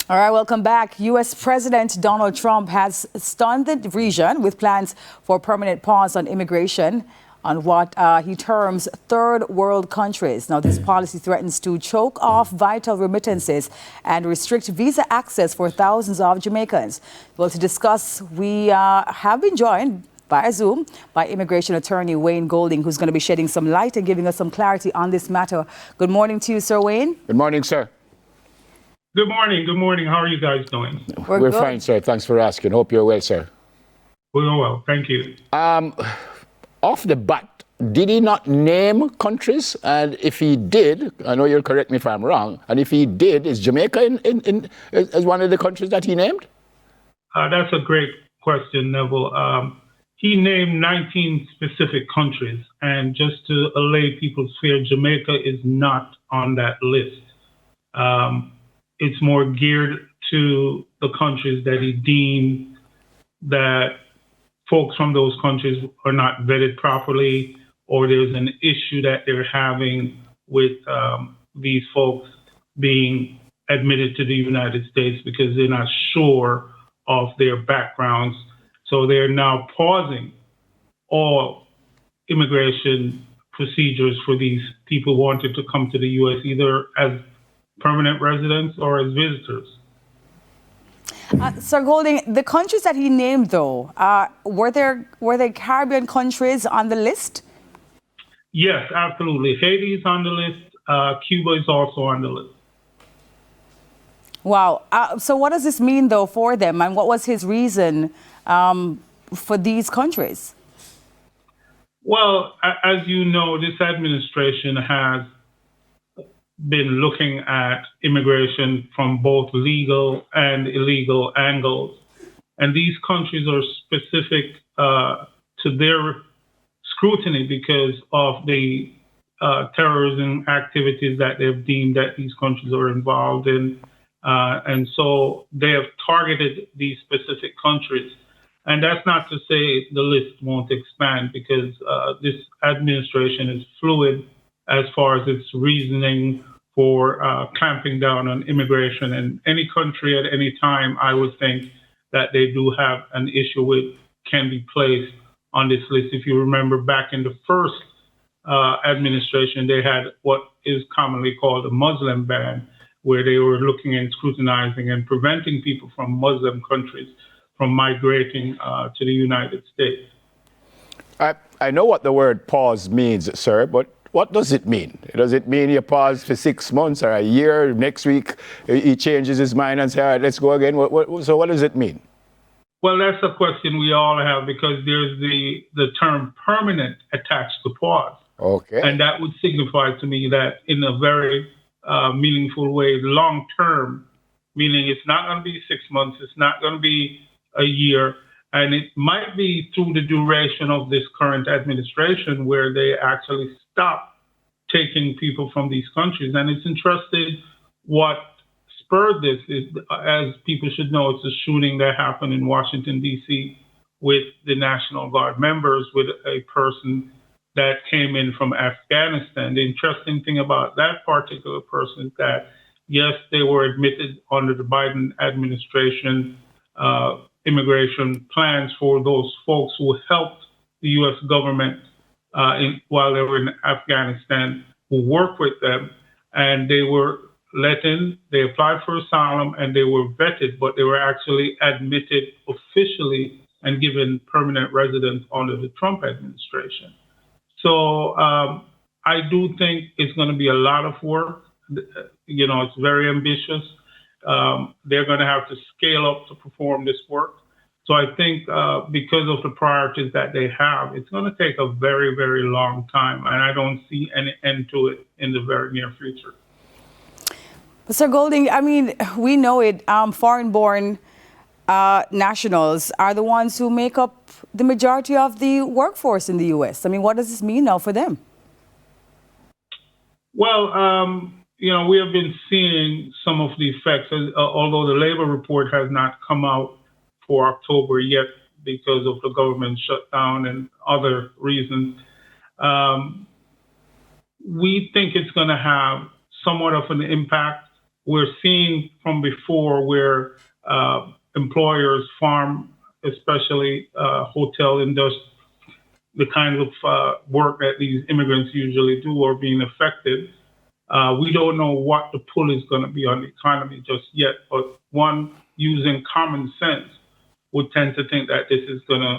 All right, welcome back. U.S. President Donald Trump has stunned the region with plans for a permanent pause on immigration on what he terms third world countries. Now, this policy threatens to choke off vital remittances and restrict visa access for thousands of Jamaicans. Well, to discuss, we have been joined via Zoom by immigration attorney Wayne Golding, who's going to be shedding some light and giving us some clarity on this matter. Good morning to you, Sir Wayne. Good morning, sir. Good morning. Good morning. How are you guys doing? We're fine, sir. Thanks for asking. Hope you're well, sir. We're well. Thank you. Off the bat, did he not name countries? And if he did, I know you'll correct me if I'm wrong, and if he did, is Jamaica as one of the countries that he named? That's a great question, Neville. He named 19 specific countries, and just to allay people's fear, Jamaica is not on that list. It's more geared to the countries that he deemed that folks from those countries are not vetted properly, or there's an issue that they're having with these folks being admitted to the United States because they're not sure of their backgrounds. So they're now pausing all immigration procedures for these people who wanted to come to the U.S. either as permanent residents or as visitors. Sir Golding, the countries that he named, though, were there Caribbean countries on the list? Yes, absolutely. Haiti is on the list. Cuba is also on the list. Wow. So what does this mean, though, for them? And what was his reason for these countries? Well, as you know, this administration has been looking at immigration from both legal and illegal angles. And these countries are specific to their scrutiny because of the terrorism activities that they've deemed that these countries are involved in. And so they have targeted these specific countries. And that's not to say the list won't expand, because this administration is fluid as far as its reasoning for clamping down on immigration. And any country at any time, I would think that they do have an issue with can be placed on this list. If you remember back in the first administration, they had what is commonly called a Muslim ban, where they were looking and scrutinizing and preventing people from Muslim countries from migrating to the United States. I know what the word pause means, sir, but what does it mean? Does it mean you pause for 6 months or a year? Next week he changes his mind and says, all right, let's go again. So what does it mean? Well, that's a question we all have, because there's the term permanent attached to pause. Okay. And that would signify to me that in a very meaningful way, long term, meaning it's not going to be 6 months, it's not going to be a year, and it might be through the duration of this current administration where they actually stop taking people from these countries. And it's interesting what spurred this is, as people should know, it's a shooting that happened in Washington, D.C. with the National Guard members, with a person that came in from Afghanistan. The interesting thing about that particular person is that, yes, they were admitted under the Biden administration immigration plans for those folks who helped the U.S. government while they were in Afghanistan, who worked with them, and they were let in, they applied for asylum, and they were vetted, but they were actually admitted officially and given permanent residence under the Trump administration. So I do think it's going to be a lot of work. You know, it's very ambitious. They're going to have to scale up to perform this work. So I think because of the priorities that they have, it's going to take a very, very long time. And I don't see any end to it in the very near future. Sir Golding, I mean, we know it, foreign-born nationals are the ones who make up the majority of the workforce in the U.S. I mean, what does this mean now for them? Well, you know, we have been seeing some of the effects, although the labor report has not come out for October yet because of the government shutdown and other reasons. We think it's going to have somewhat of an impact we're seeing from before where employers, farm, especially hotel industry, the kind of work that these immigrants usually do are being affected. We don't know what the pull is going to be on the economy just yet, but one using common sense would tend to think that this is going to,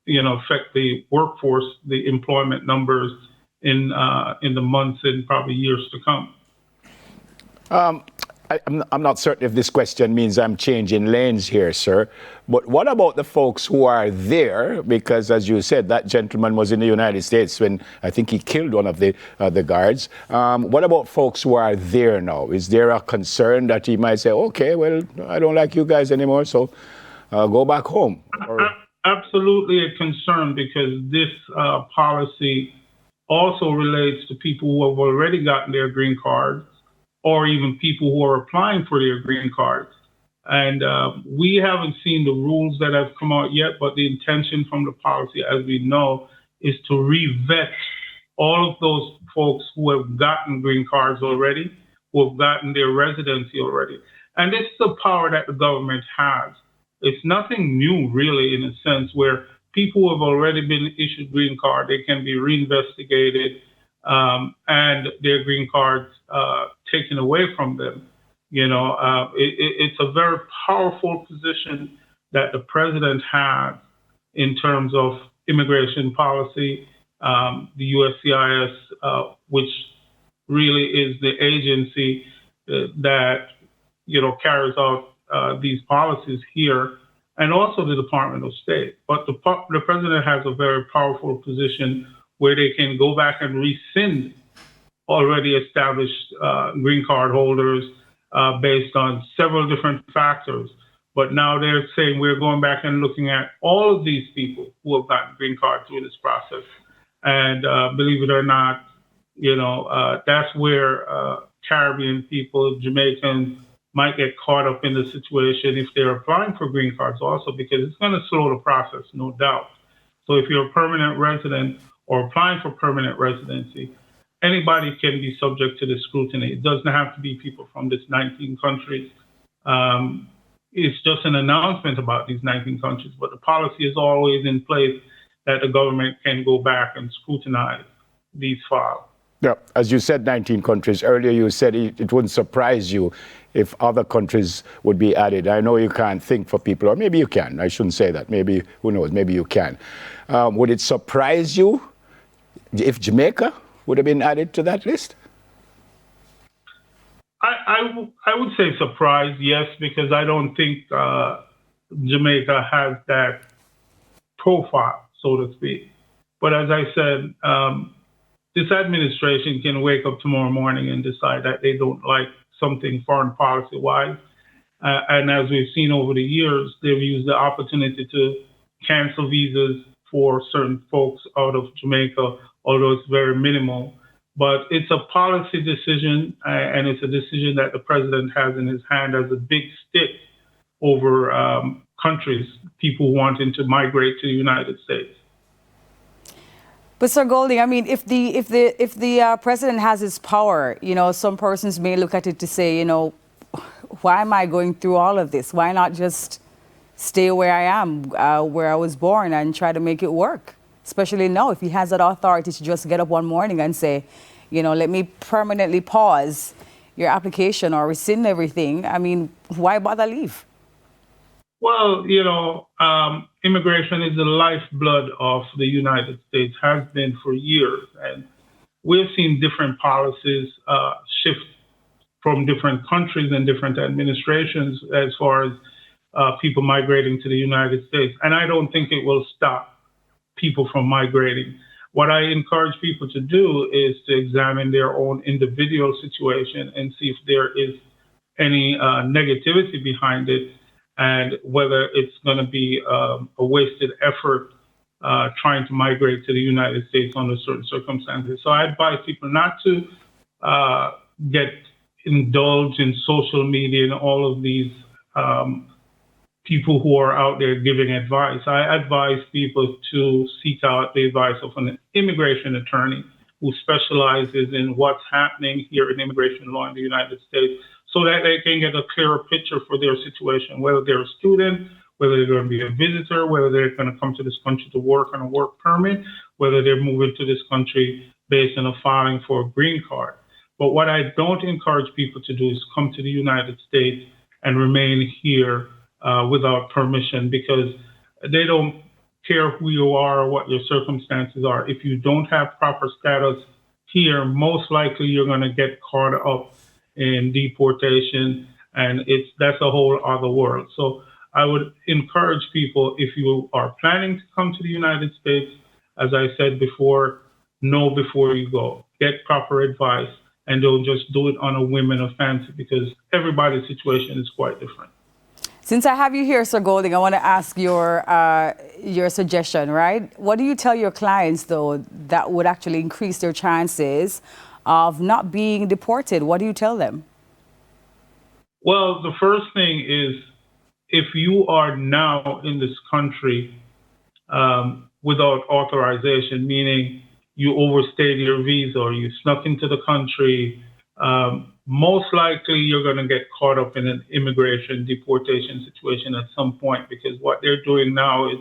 affect the workforce, the employment numbers in the months and probably years to come. I'm not certain if this question means I'm changing lanes here, sir. But what about the folks who are there? Because, as you said, that gentleman was in the United States when I think he killed one of the guards. What about folks who are there now? Is there a concern that he might say, okay, well, I don't like you guys anymore, so go back home? Or... Absolutely a concern, because this policy also relates to people who have already gotten their green cards, or even people who are applying for their green cards. And we haven't seen the rules that have come out yet, but the intention from the policy, as we know, is to re-vet all of those folks who have gotten green cards already, who have gotten their residency already. And this is the power that the government has. It's nothing new, really, in a sense, where people who have already been issued green card, they can be reinvestigated and their green cards taken away from them. It's a very powerful position that the president has in terms of immigration policy. The USCIS, which really is the agency that carries out these policies here, and also the Department of State. But the president has a very powerful position where they can go back and rescind already established green card holders based on several different factors. But now they're saying we're going back and looking at all of these people who have gotten green cards through this process. And believe it or not, that's where Caribbean people, Jamaicans, might get caught up in the situation if they're applying for green cards also, because it's going to slow the process, no doubt. So if you're a permanent resident or applying for permanent residency, anybody can be subject to the scrutiny. It doesn't have to be people from these 19 countries. It's just an announcement about these 19 countries, but the policy is always in place that the government can go back and scrutinize these files. Yeah, as you said, 19 countries. Earlier you said it wouldn't surprise you if other countries would be added. I know you can't think for people, or maybe you can. I shouldn't say that. Maybe, who knows, maybe you can. Would it surprise you if Jamaica would have been added to that list? I would say surprise, yes, because I don't think Jamaica has that profile, so to speak. But as I said, this administration can wake up tomorrow morning and decide that they don't like something foreign policy-wise. And as we've seen over the years, they've used the opportunity to cancel visas for certain folks out of Jamaica, although it's very minimal. But it's a policy decision, and it's a decision that the president has in his hand as a big stick over countries, people wanting to migrate to the United States. But Sir Golding, I mean, if the president has his power, some persons may look at it to say, why am I going through all of this? Why not just stay where I am, where I was born, and try to make it work? Especially now, if he has that authority to just get up one morning and say, let me permanently pause your application or rescind everything. I mean, why bother leave? Well, immigration is the lifeblood of the United States, has been for years. And we've seen different policies shift from different countries and different administrations as far as people migrating to the United States. And I don't think it will stop people from migrating. What I encourage people to do is to examine their own individual situation and see if there is any negativity behind it, and whether it's going to be a wasted effort trying to migrate to the United States under certain circumstances. So I advise people not to get indulged in social media and all of these people who are out there giving advice. I advise people to seek out the advice of an immigration attorney who specializes in what's happening here in immigration law in the United States, so that they can get a clearer picture for their situation, whether they're a student, whether they're going to be a visitor, whether they're going to come to this country to work on a work permit, whether they're moving to this country based on a filing for a green card. But what I don't encourage people to do is come to the United States and remain here without permission, because they don't care who you are or what your circumstances are. If you don't have proper status here, most likely you're going to get caught up in deportation, and that's a whole other world. So I would encourage people, if you are planning to come to the United States, as I said before, know before you go. Get proper advice, and don't just do it on a whim and a fancy, because everybody's situation is quite different. Since I have you here, Sir Golding, I want to ask your suggestion, right? What do you tell your clients, though, that would actually increase their chances of not being deported? What do you tell them? Well, the first thing is, if you are now in this country without authorization, meaning you overstayed your visa or you snuck into the country, most likely you're going to get caught up in an immigration deportation situation at some point, because what they're doing now is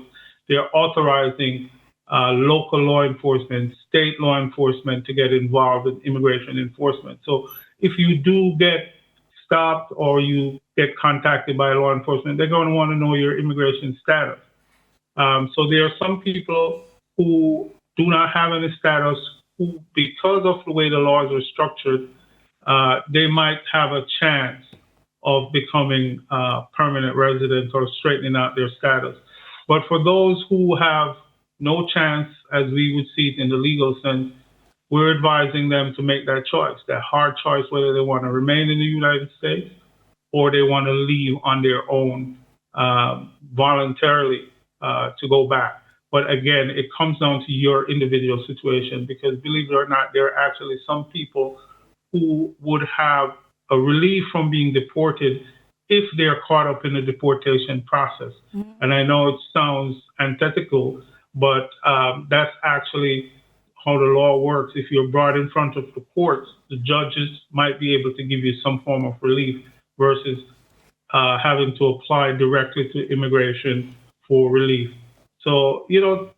they're authorizing local law enforcement, state law enforcement to get involved in immigration enforcement. So if you do get stopped or you get contacted by law enforcement, they're going to want to know your immigration status. So there are some people who do not have any status who, because of the way the laws are structured, they might have a chance of becoming permanent residents or straightening out their status. But for those who have no chance, as we would see it in the legal sense, we're advising them to make that choice, that hard choice, whether they want to remain in the United States or they want to leave on their own voluntarily to go back. But again, it comes down to your individual situation, because believe it or not, there are actually some people who would have a relief from being deported if they're caught up in the deportation process. Mm-hmm. And I know it sounds antithetical, but that's actually how the law works. If you're brought in front of the courts, the judges might be able to give you some form of relief versus having to apply directly to immigration for relief. So,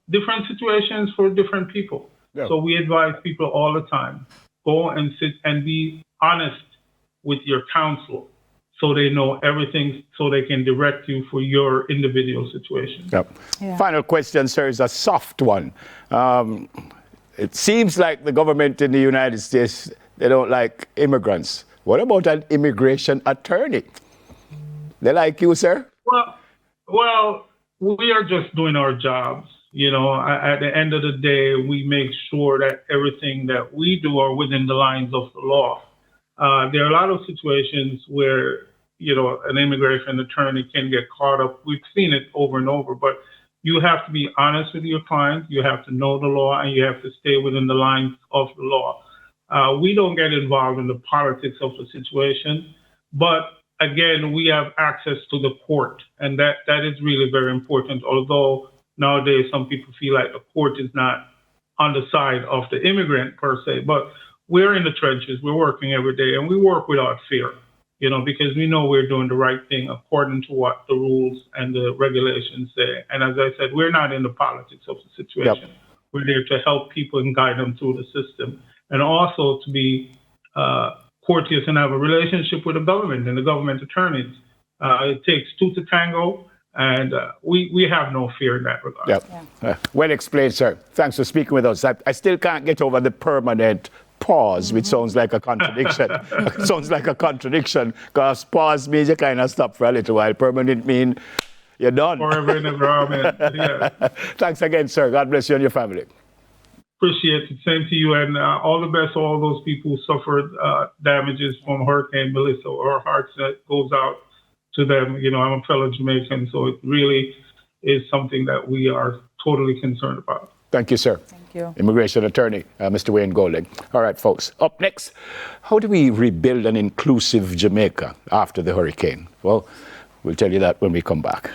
different situations for different people. Yeah. So we advise people all the time, go and sit and be honest with your counsel so they know everything, so they can direct you for your individual situation. Yep. Yeah. Final question, sir, is a soft one. It seems like the government in the United States, they don't like immigrants. What about an immigration attorney? They like you, sir? Well, we are just doing our jobs. At the end of the day, we make sure that everything that we do are within the lines of the law. There are a lot of situations where, an immigration attorney can get caught up. We've seen it over and over, but you have to be honest with your client. You have to know the law, and you have to stay within the lines of the law. We don't get involved in the politics of the situation, but again, we have access to the court, and that is really very important. Although nowadays some people feel like the court is not on the side of the immigrant per se, but we're in the trenches. We're working every day, and we work without fear, because we know we're doing the right thing according to what the rules and the regulations say. And as I said, we're not in the politics of the situation. Yep. We're there to help people and guide them through the system, and also to be courteous and have a relationship with the government and the government attorneys. It takes two to tango, and we have no fear in that regard. Yep. Yeah. Well explained, sir. Thanks for speaking with us. I still can't get over the permanent pause, which sounds like a contradiction. Sounds like a contradiction, because pause means you kind of stop for a little while. Permanent means you're done. Forever and ever, amen. Yeah. Thanks again, sir. God bless you and your family. Appreciate it. Same to you, and all the best to all those people who suffered damages from Hurricane Melissa. Our hearts goes out to them. I'm a fellow Jamaican, so it really is something that we are totally concerned about. Thank you, sir. Thank you. Immigration attorney, Mr. Wayne Golding. All right, folks. Up next, how do we rebuild an inclusive Jamaica after the hurricane? Well, we'll tell you that when we come back.